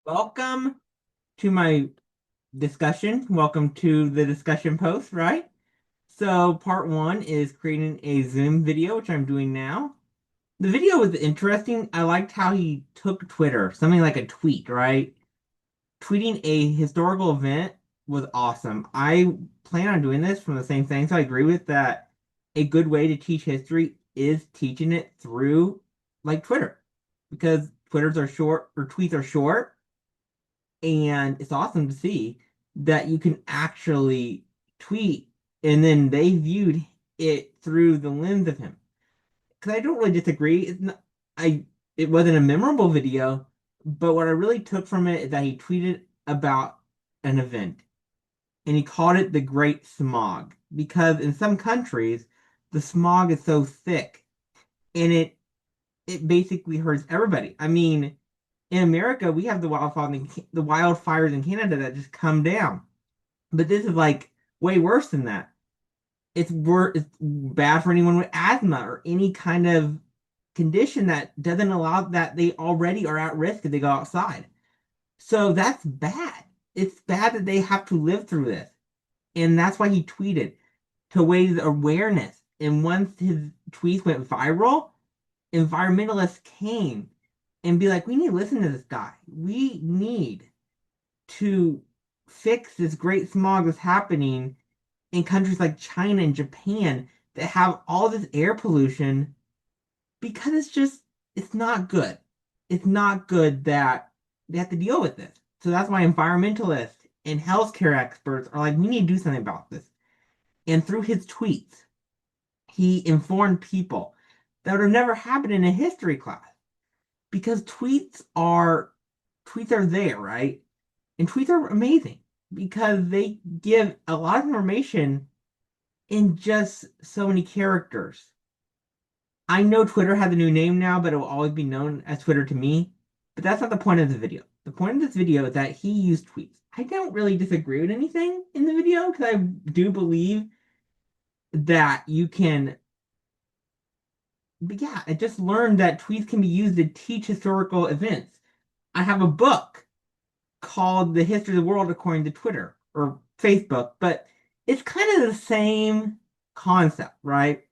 Welcome to my discussion. Welcome to the discussion post, right? So, part one is creating a Zoom video, which I'm doing now. The video was interesting. I liked how he took Twitter, something like a tweet, right? Tweeting a historical event was awesome. I plan on doing this from the same thing, so I agree with that. A good way to teach history is teaching it through like Twitter, because Twitters are short or tweets are short and it's awesome to see that you can actually tweet and then they viewed it through the lens of him. Because I don't really disagree. It wasn't a memorable video, but what I really took from it is that he tweeted about an event and he called it the Great Smog because in some countries the smog is so thick and it basically hurts everybody. I mean, in America, we have the wildfires in Canada that just come down. But this is like way worse than that. It's bad for anyone with asthma or any kind of condition that doesn't allow that they already are at risk if they go outside. So that's bad. It's bad that they have to live through this. And that's why he tweeted to raise awareness. And once his tweets went viral, environmentalists came and be like, we need to listen to this guy. We need to fix this great smog that's happening in countries like China and Japan that have all this air pollution because it's not good. It's not good that they have to deal with this. So that's why environmentalists and healthcare experts are like, we need to do something about this. And through his tweets, he informed people that would have never happened in a history class because tweets are there, right? And tweets are amazing because they give a lot of information in just so many characters. I know Twitter has a new name now, but it will always be known as Twitter to me. But that's not the point of the video. The point of this video is that he used tweets. I don't really disagree with anything in the video because I do believe that you can. But yeah, I just learned that tweets can be used to teach historical events. I have a book called The History of the World According to Twitter or Facebook, but it's kind of the same concept, right?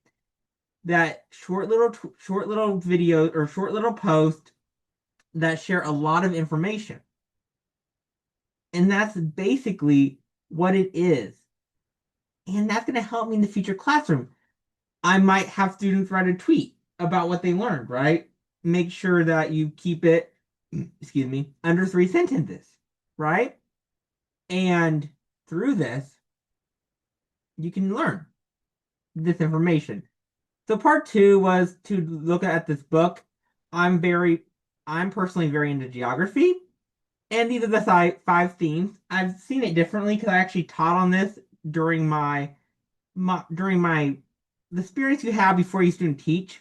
That short little videos or short little posts that share a lot of information. And that's basically what it is. And that's going to help me in the future classroom. I might have students write a tweet about what they learned, right? Make sure that you keep it, excuse me, under 3 sentences, right? And through this, you can learn this information. So part two was to look at this book. I'm very, I'm personally very into geography, and these are the five themes. I've seen it differently because I actually taught on this during my the experience you have before you student teach.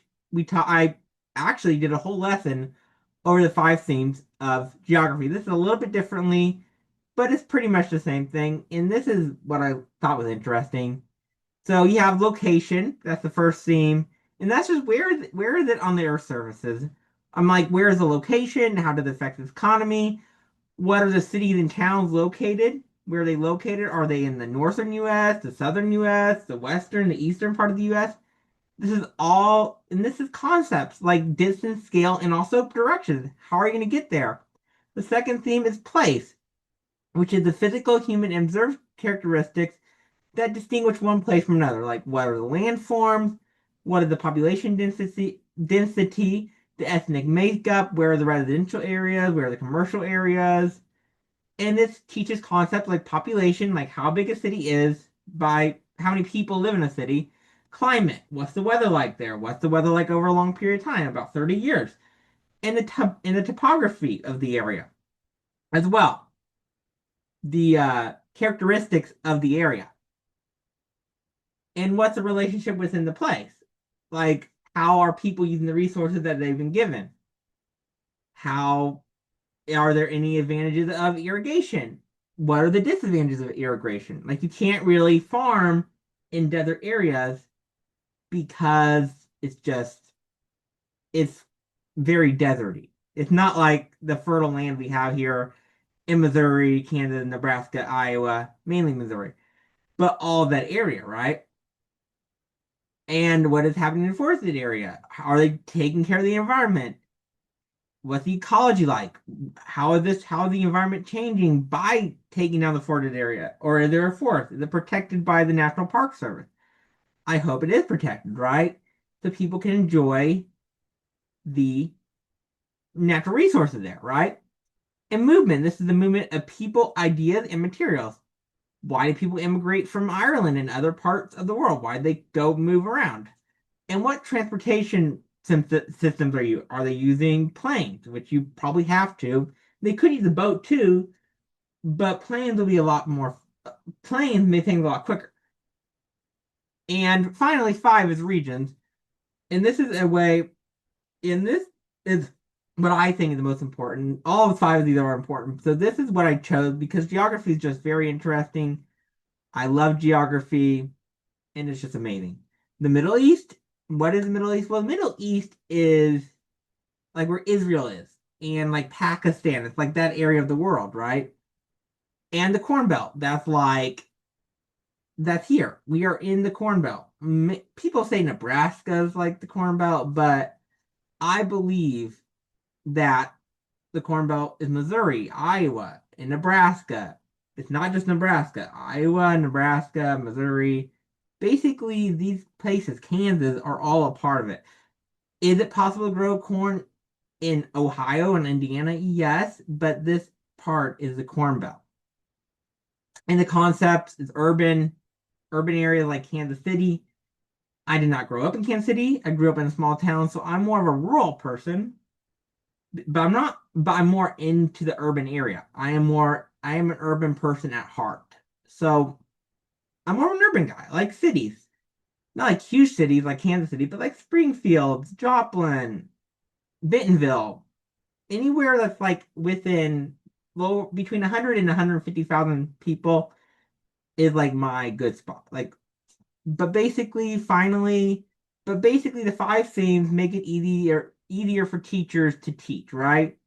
I actually did a whole lesson over the five themes of geography. This is a little bit differently, but it's pretty much the same thing. And this is what I thought was interesting. So you have location, that's the first theme, and that's just where is it on the Earth surfaces? I'm like, where is the location? How does it affect the economy? What are the cities and towns located? Where are they located? Are they in the northern US, the southern US, the western, the eastern part of the US? This is all, and this is concepts like distance, scale, and also directions. How are you going to get there? The second theme is place, which is the physical, human, and observed characteristics that distinguish one place from another, like what are the landforms, what is the population density, the ethnic makeup, where are the residential areas, where are the commercial areas. And this teaches concepts like population, like how big a city is by how many people live in a city, climate, what's the weather like there, what's the weather like over a long period of time, about 30 years, and the topography of the area as well, the characteristics of the area and what's the relationship within the place. Like, how are people using the resources that they've been given? How are there any advantages of irrigation? What are the disadvantages of irrigation? Like, you can't really farm in desert areas because it's very deserty. It's not like the fertile land we have here in Missouri, Kansas, Nebraska, Iowa, mainly Missouri, but all of that area, right? And what is happening in the forested area? Are they taking care of the environment? What's the ecology like? How is the environment changing by taking down the forested area? Or is there a forest? Is it protected by the National Park Service? I hope it is protected, right? So people can enjoy the natural resources there, right? And movement. This is the movement of people, ideas, and materials. Why do people immigrate from Ireland and other parts of the world? Why do they go move around? And what transportation systems are they using? Planes, which you probably have to. They could use a boat too, but planes will be a lot more. Planes make things a lot quicker. And finally, five is regions, and this is a way. And this is what I think is the most important. All of five of these are important. So this is what I chose because geography is just very interesting. I love geography, and it's just amazing. The Middle East. What is the Middle East? Well, the Middle East is like where Israel is, and like Pakistan. It's like that area of the world, right? And the Corn Belt. That's here. We are in the Corn Belt. People say Nebraska is like the Corn Belt, but I believe that the Corn Belt is Missouri, Iowa, and Nebraska. It's not just Nebraska. Iowa, Nebraska, Missouri. Basically, these places, Kansas, are all a part of it. Is it possible to grow corn in Ohio and Indiana? Yes, but this part is the Corn Belt. And the concept is urban area like Kansas City. I did not grow up in Kansas City. I grew up in a small town, so I'm more of a rural person. But I'm not, but I'm more into the urban area. I am an urban person at heart. So I'm more of an urban guy. I like cities. Not like huge cities like Kansas City, but like Springfield, Joplin, Bentonville, anywhere that's like within low between 100 and 150,000 people is like my good spot. Like, but basically, finally, but basically, the five themes make it easier for teachers to teach, right?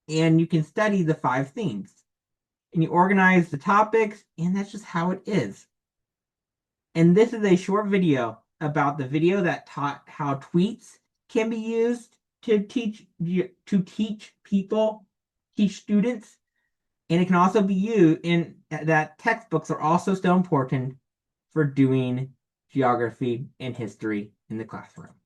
And you can study the five themes, and you organize the topics, and that's just how it is. And this is a short video about the video that taught how tweets can be used to teach people, teach students, and it can also be used in that textbooks are also so important for doing geography and history in the classroom.